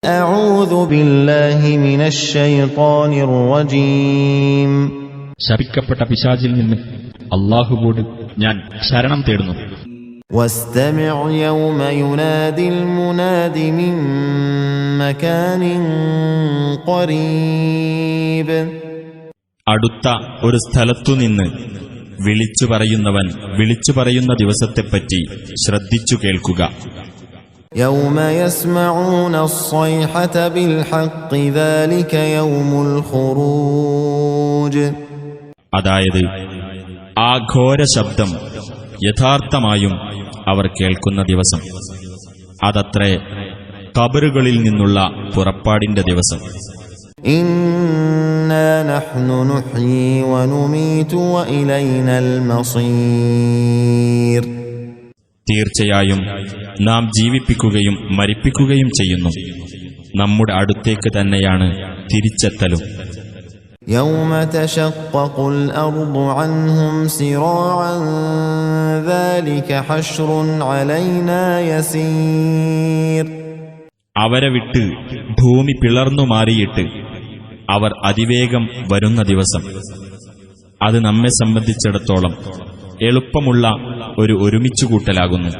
أعوذ بالله من الشيطان الرجيم ശപിക്കപ്പെട്ട പിശാചിൽ നിന്ന് അല്ലാഹുവോട് ഞാൻ ശരണം തേടുന്നു. واستمع يوم ينادي المناد من مكان قريب അടുത്ത ഒരു സ്ഥലത്തുനിന്ന് വിളിച്ചു പറയുന്നവൻ വിളിച്ചു പറയുന്ന ദിവസത്തെപ്പറ്റി ശ്രദ്ധിച്ചു കേൾക്കുക. يوم يسمعون الصيحة بالحق ذلك يوم الخروج അതായത് ആ ഘോര ശബ്ദം യഥാർത്ഥമായും അവർ കേൾക്കുന്ന ദിവസം, അതത്രേ ഖബറുകളിൽ നിന്നുള്ള പുറപ്പാടിന്റെ ദിവസം. إنا نحن نحيي ونميت وإلينا المصير തീർച്ചയായും നാം ജീവിപ്പിക്കുകയും മരിപ്പിക്കുകയും ചെയ്യുന്നു, നമ്മുടെ അടുത്തേക്ക് തന്നെയാണ് തിരിച്ചെത്തലും. يوم تشقق الأرض عنهم سراعا ذلك حشر علينا يسير അവരെ വിട്ട് ഭൂമി പിളർന്നു മാറിയിട്ട് അവർ അതിവേഗം വരുന്ന ദിവസം, അത് നമ്മെ സംബന്ധിച്ചിടത്തോളം എളുപ്പമുള്ള ഒരു ഒരുമിച്ചുകൂട്ടലാകുന്നു.